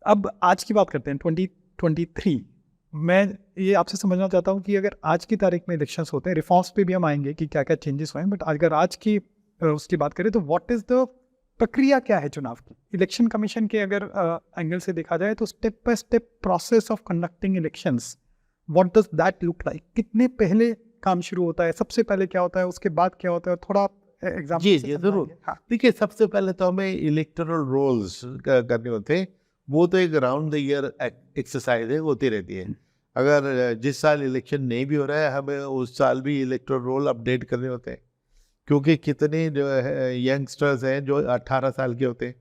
अब आज की बात करते हैं 2023। मैं ये आपसे समझना चाहता हूँ कि अगर आज की तारीख में इलेक्शंस होते हैं, रिफॉर्म्स पे भी हम आएंगे कि क्या क्या चेंजेस हुए हैं, बट अगर आज की उसकी बात करें तो व्हाट इज द प्रक्रिया क्या है चुनाव की? इलेक्शन कमीशन के अगर एंगल से देखा जाए तो step by step process of conducting elections, what does that look like? कितने पहले काम शुरू होता है, सबसे पहले क्या होता है, उसके बाद क्या होता है, थोड़ा एग्जाम्पल जी से जी समझाएंगे? जरूर। हाँ। देखिए, सबसे पहले तो हमें इलेक्टोरल रोल्स करने होते हैं। वो तो एक राउंड द ईयर एक्सरसाइज है, होती रहती है। अगर जिस साल इलेक्शन नहीं भी हो रहा है, हमें उस साल भी इलेक्टोरल रोल अपडेट करने होते हैं, क्योंकि कितने जो है यंगस्टर्स हैं जो 18 साल के होते हैं।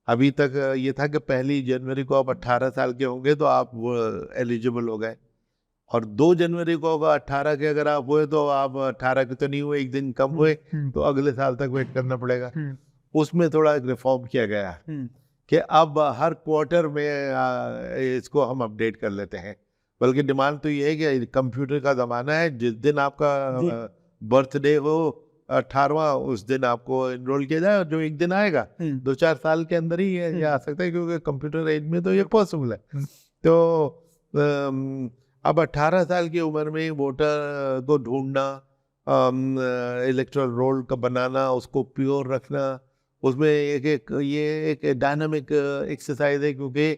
अभी तक ये था कि 1 जनवरी को आप 18 साल के होंगे तो आप एलिजिबल हो गए, और 2 जनवरी को अगर 18 के अगर आप हुए तो आप 18 के तो नहीं हुए, एक दिन कम हुए, तो अगले साल तक वेट करना पड़ेगा। उसमें थोड़ा एक रिफॉर्म किया गया है कि अब हर क्वार्टर में इसको हम अपडेट कर लेते हैं। बल्कि डिमांड तो ये है कि कंप्यूटर का ज़माना है, जिस दिन आपका बर्थडे हो 18वां, उस दिन आपको इनरोल किया जाए, और जो एक दिन आएगा 2-4 साल के अंदर ही ये आ सकता है, क्योंकि कंप्यूटर एज में तो ये पॉसिबल है। तो अब 18 साल की उम्र में वोटर को ढूंढना, इलेक्टोरल रोल का बनाना, उसको प्योर रखना, उसमें ये एक डायनामिक एक्सरसाइज है, क्योंकि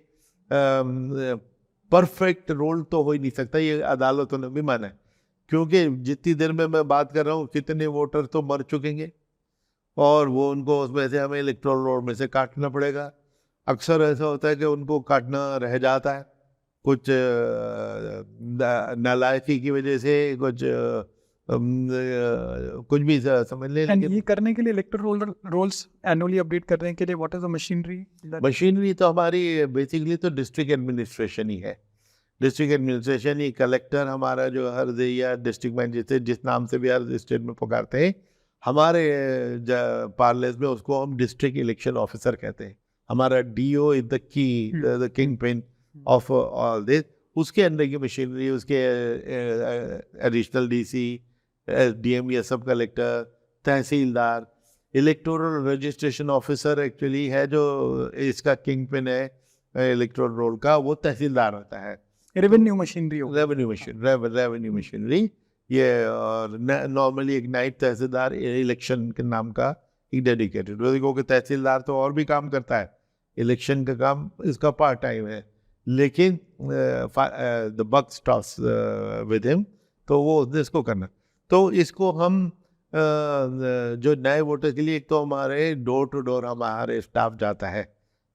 परफेक्ट रोल तो हो ही नहीं सकता, ये अदालतों ने भी माना है। क्योंकि जितनी देर में मैं बात कर रहा हूँ, कितने वोटर तो मर चुकेंगे, और वो उनको उसमें से हमें इलेक्टोरल रोल में से काटना पड़ेगा। अक्सर ऐसा होता है कि उनको काटना रह जाता है, कुछ नालायकी की वजह से, कुछ भी समझ लें। एंड ये करने के लिए इलेक्टोरल रोल्स एनुअली अपडेट करने के लिए what is the machinery? Machinery तो हमारी बेसिकली तो डिस्ट्रिक्ट एडमिनिस्ट्रेशन ही है। डिस्ट्रिक्ट एडमिनिस्ट्रेशन ही, कलेक्टर हमारा जो हर या डिस्ट्रिक्ट मैजिस्ट्रेट, जिस नाम से भी हर स्टेट में पुकारते हैं, हमारे पार्लेस में उसको हम डिस्ट्रिक्ट इलेक्शन ऑफिसर कहते हैं। हमारा DO is the kingpin of all this. उसके अंदर की मशीनरी, उसके एडिशनल डीसी, एसडीएम, या सब कलेक्टर, तहसीलदार, इलेक्टोरल रजिस्ट्रेशन ऑफिसर एक्चुअली है जो इसका किंग पिन है इलेक्टोरल रोल का, वो तहसीलदार होता है। रेवेन्यू मशीनरी हो, रेवेन्यू मशीनरी ये, और नॉर्मली एक नाइट तहसीलदार इलेक्शन के नाम का एक डेडिकेटेड, क्योंकि तहसीलदार तो और भी काम करता है, इलेक्शन का काम इसका पार्ट टाइम है, लेकिन the buck stops with him, तो वो इसको करना। तो इसको हम जो नए वोटर के लिए, एक तो हमारे डोर टू डोर हमारे स्टाफ जाता है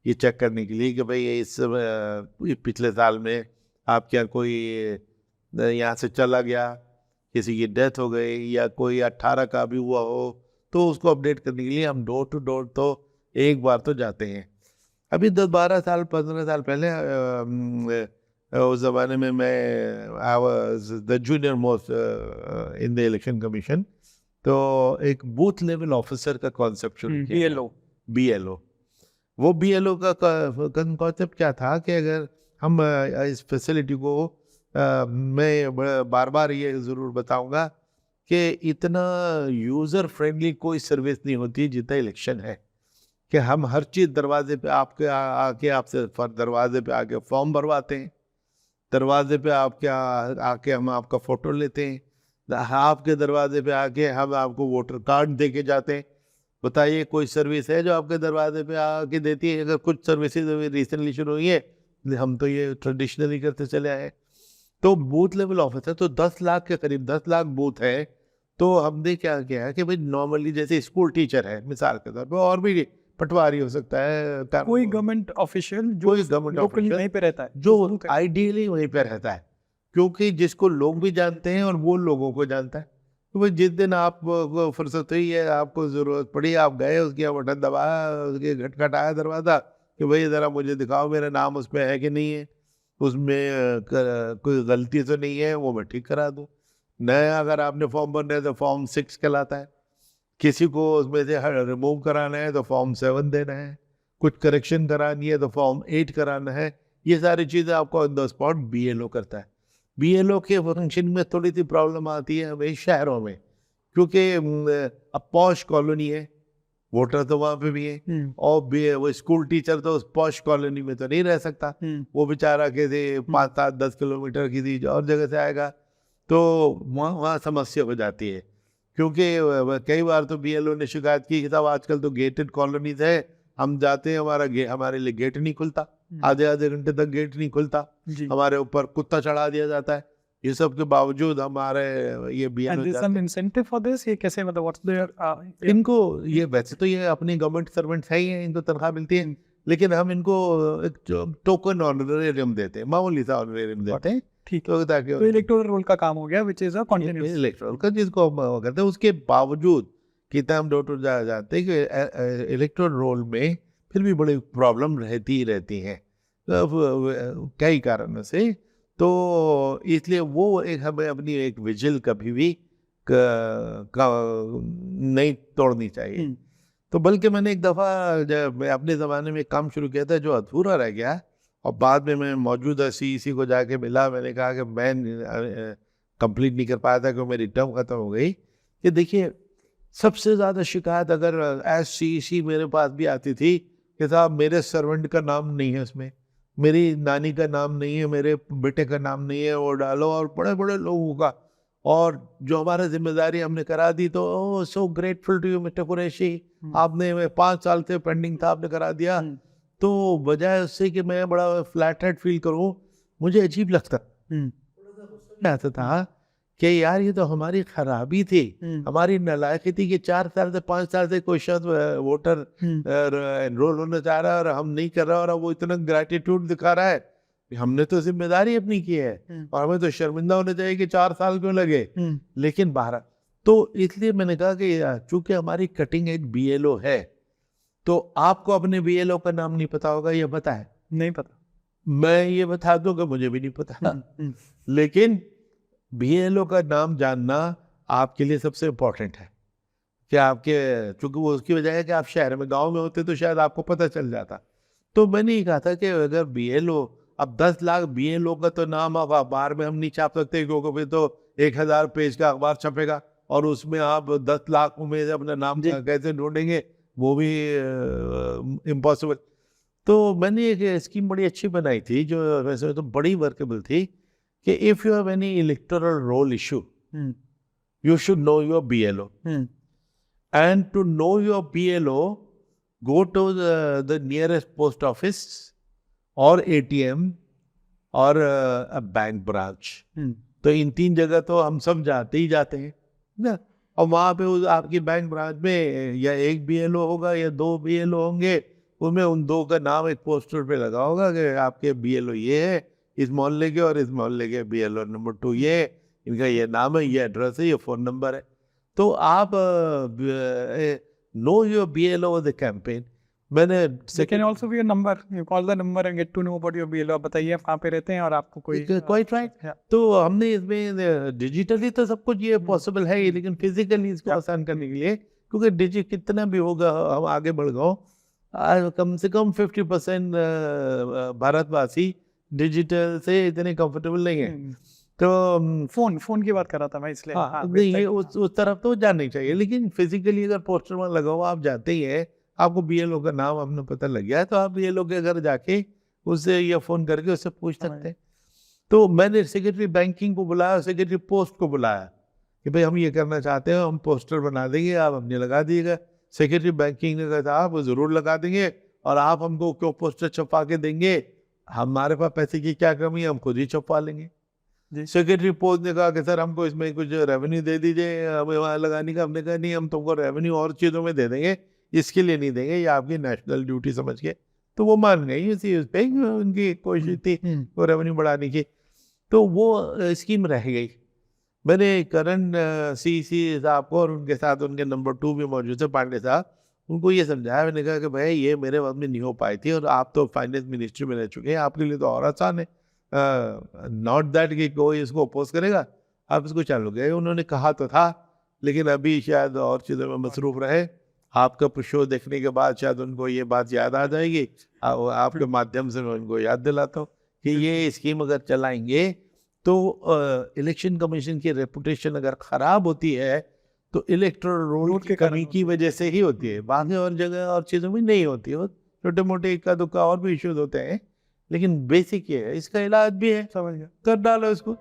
ये चेक करने के लिए कि भाई इस पिछले साल में आप क्या कोई यहाँ से चला गया, किसी की डेथ हो गई, या कोई 18 का भी हुआ हो, तो उसको अपडेट करने के लिए हम डोर टू डोर तो एक बार तो जाते हैं। अभी 10-12 साल 15 साल पहले उस ज़माने में मैं I was the junior most in the election commission, तो एक बूथ लेवल ऑफिसर का कॉन्सेप्ट शुरू किया, BLO। वो BLO का कॉन्सेप्ट क्या था कि अगर हम इस फैसिलिटी को मैं बार बार ये ज़रूर बताऊंगा कि इतना यूज़र फ्रेंडली कोई सर्विस नहीं होती जितना इलेक्शन है, कि हम हर चीज़ दरवाजे पे आपके आके आपसे दरवाजे पे आके फॉर्म भरवाते हैं, दरवाजे पे आपके आके हम आपका फ़ोटो लेते हैं, आपके दरवाजे पे आके हम आपको वोटर कार्ड दे के जाते हैं। बताइए कोई सर्विस है जो आपके दरवाजे पे आके देती है? अगर कुछ सर्विसेज रिसेंटली शुरू हुई है, हम तो ये ट्रेडिशनली करते चले आए। तो बूथ लेवल ऑफिसर तो 10 लाख के करीब, 10 लाख बूथ है। तो हमने क्या किया है कि भाई नॉर्मली जैसे स्कूल टीचर है मिसाल के तौर पर, और भी पटवारी हो सकता है, कोई गवर्नमेंट ऑफिशियल जो लोकली वहीं पे रहता है, जो आइडियली वहीं पे रहता है, क्योंकि जिसको लोग भी जानते हैं और वो लोगों को जानता है। तो भाई जिस दिन आप फुर्सत हुई है, आपको ज़रूरत पड़ी, आप गए, उसके बटन दबाया, उसके खटखटाया दरवाज़ा कि भाई ज़रा मुझे दिखाओ मेरा नाम उसमें है कि नहीं है, उसमें कोई गलती तो नहीं है, वो मैं ठीक करा दूँ। नया अगर आपने फॉर्म भरना है तो फॉर्म 6 कहलाता है, किसी को उसमें से रिमूव कराना है तो फॉर्म 7 देना है, कुछ करेक्शन करानी है तो फॉर्म 8 कराना है। ये सारी चीज़ें आपको ऑन द स्पॉट BLO करता है। BLO के फंक्शन में थोड़ी सी प्रॉब्लम आती है हमें शहरों में, क्योंकि अब पॉश कॉलोनी है, वोटर तो वहां पे भी है, हम्म, और वो स्कूल टीचर तो उस पॉश कॉलोनी में तो नहीं रह सकता, वो बेचारा किसी 5-7-10 किलोमीटर किसी और जगह से आएगा, तो वहाँ वहाँ समस्या हो जाती है। क्योंकि कई बार तो बीएलओ ने शिकायत की कि साहब आजकल तो गेटेड कॉलोनीज है, हम जाते हैं हमारे लिए गेट नहीं खुलता, आधे आधे घंटे तक गेट नहीं खुलता, जी। हमारे ऊपर कुत्ता चढ़ा दिया जाता है। ये सब के बावजूद हमारे ये and BLO there some incentive for this, ये कैसे, मतलब व्हाट्स देयर इनको, ये वैसे तो ये अपनी गवर्नमेंट सर्वेंट्स है ही हैं, इनको तनख्वाह मिलती है, लेकिन हम इनको एक टोकन ऑनरेरियम देते हैं, मामूली सा ऑनरेरियम देते हैं, ठीक, तो ताकि तो इलेक्टोरल रोल का काम हो गया which is a continuous. Electoral का जिसको हम वो करते हैं, उसके बावजूद कितना हम डोर टू जाते हैं कि इलेक्ट्रल रोल में फिर भी बड़ी प्रॉब्लम रहती ही रहती हैं, कई कारणों से। तो इसलिए वो एक हमें अपनी एक विजिल कभी भी नहीं तोड़नी चाहिए। तो बल्कि मैंने एक दफ़ा जब मैं अपने ज़माने में एक काम शुरू किया था जो अधूरा रह गया, और बाद में मैं मौजूदा सीईसी को जाके मिला, मैंने कहा कि मैं कंप्लीट नहीं कर पाया था क्योंकि मेरी टर्म ख़त्म हो गई, कि देखिए सबसे ज़्यादा शिकायत अगर एज सीईसी मेरे पास भी आती थी कि साहब मेरे सर्वेंट का नाम नहीं है उसमें, मेरी नानी का नाम नहीं है, मेरे बेटे का नाम नहीं है, वो डालो, और बड़े बड़े लोगों का, और जो हमारा जिम्मेदारी हमने करा दी, तो oh so grateful to you mister Qureshi, आपने 5 साल से पेंडिंग था, आपने करा दिया। तो बजाय उससे कि मैं बड़ा फ्लैटर्ड फील करूं, मुझे अजीब लगता आता था कि यार ये तो हमारी खराबी थी, हमारी नालायकी थी कि 4 साल से 5 साल से कोई शख्स वोटर एनरोल होना चाह रहा है और हम नहीं कर रहा, और वो इतना ग्रेटिट्यूड दिखा रहा है, हमने तो जिम्मेदारी अपनी की है, और हमें तो शर्मिंदा होना चाहिए कि 4 साल क्यों लगे। लेकिन 12, तो इसलिए मैंने कहा कि चूंकि हमारी कटिंग एज बीएलओ है, तो आपको अपने बीएलओ का नाम नहीं पता होगा, ये पता है? नहीं पता। मैं ये बता दूं कि मुझे भी नहीं पता, लेकिन बीएलओ का नाम जानना आपके लिए सबसे इम्पोर्टेंट है, कि आपके, चूंकि वो उसकी वजह है कि आप शहर में, गांव में होते तो शायद आपको पता चल जाता। तो मैंने ये कहा था कि अगर बीएलओ, अब 10 लाख बीएलओ का तो नाम अब अखबार में हम नहीं छाप सकते, क्योंकि फिर तो 1000 पेज का अखबार छपेगा, और उसमें आप 10 लाख में अपना नाम कैसे ढूंढेंगे, वो भी इम्पॉसिबल। तो मैंने एक स्कीम बड़ी अच्छी बनाई थी, जो वैसे तो बड़ी वर्केबल थी, कि if you have any electoral roll issue, you should know your BLO. And to know your BLO, go to the nearest post office or ATM or a bank branch. तो इन 3 जगह तो हम सब जाते ही जाते हैं ना, और वहाँ पे आपकी बैंक ब्रांच में या एक BLO होगा या 2 BLO होंगे, उनमें उन 2 का नाम एक पोस्टर पे लगा होगा कि आपके BLO ये है इस मोहल्ले के, और इस मोहल्ले के BLO नंबर 2 ये है, इनका ये नाम है, ये एड्रेस है, ये फ़ोन नंबर है। तो आप know your BLO the campaign. मैंने They can also be a number. You call the number and get to know about your BLO. आप बताइए आप कहाँ पे रहते हैं और आपको कोई क्वाइट राइट। तो हमने इसमें डिजिटली तो सब कुछ ये पॉसिबल है ही, लेकिन फिजिकली इसको आसान करने के लिए, क्योंकि डिजिट कितना भी होगा, हम आगे बढ़ गए, कम से कम 50% भारतवासी डिजिटल से इतने कंफर्टेबल नहीं है। तो फोन की बात कर रहा था मैं, इसलिए नहीं, ये उस तरफ तो जाना ही चाहिए, लेकिन फिजिकली अगर पोस्टर में लगा हुआ आप जाते ही है, आपको बीएलओ का नाम आपने पता लग गया है, तो आप बीएलओ के घर जाके उससे या फोन करके उससे पूछ सकते हैं। तो मैंने सेक्रेटरी बैंकिंग को बुलाया, सेक्रेटरी पोस्ट को बुलाया कि भाई हम ये करना चाहते हैं, हम पोस्टर बना देंगे, आप अपने लगा दीजिएगा। सेक्रेटरी बैंकिंग ने कहा आप ज़रूर लगा देंगे, और आप हमको क्यों पोस्टर छपवा के देंगे, हमारे पास पैसे की क्या कमी है, हम खुद ही छपवा लेंगे। सेक्रेटरी पोस्ट ने कहा कि सर हमको इसमें कुछ रेवेन्यू दे दीजिए हमें वहाँ लगाने का। हमने कहा नहीं, हम तुमको रेवेन्यू और चीज़ों में दे देंगे, इसके लिए नहीं देंगे, ये आपकी नेशनल ड्यूटी समझ के। तो वो मान गई, उस पर उनकी कोशिश थी वो रेवेन्यू बढ़ाने की, तो वो स्कीम रह गई। मैंने करण सीसी साहब को और उनके साथ उनके नंबर 2 भी मौजूद थे, पांडे साहब, उनको ये समझाया। मैंने कहा कि भाई ये मेरे वक्त में नहीं हो पाई थी, और आप तो फाइनेंस मिनिस्ट्री में रह चुके हैं, आपके लिए तो और आसान है, नॉट दैट कि कोई इसको अपोज करेगा, आप इसको चालू करें। उन्होंने कहा तो था, लेकिन अभी शायद और चीज़ों में मसरूफ रहे। आपका शो देखने के बाद शायद उनको ये बात याद आ जाएगी, आपके माध्यम से मैं उनको याद दिलाता हूँ कि ये स्कीम अगर चलाएंगे तो इलेक्शन कमीशन की रेपुटेशन अगर ख़राब होती है तो इलेक्ट्रोल रोल रोल की के कारण कमी होती की वजह से ही होती है, बाकी और जगह और चीज़ों में नहीं होती है। छोटे मोटे इक्का दुक्का और भी इश्यूज होते हैं, लेकिन बेसिक ये है, इसका इलाज भी है, समझ गया। कर डालो इसको।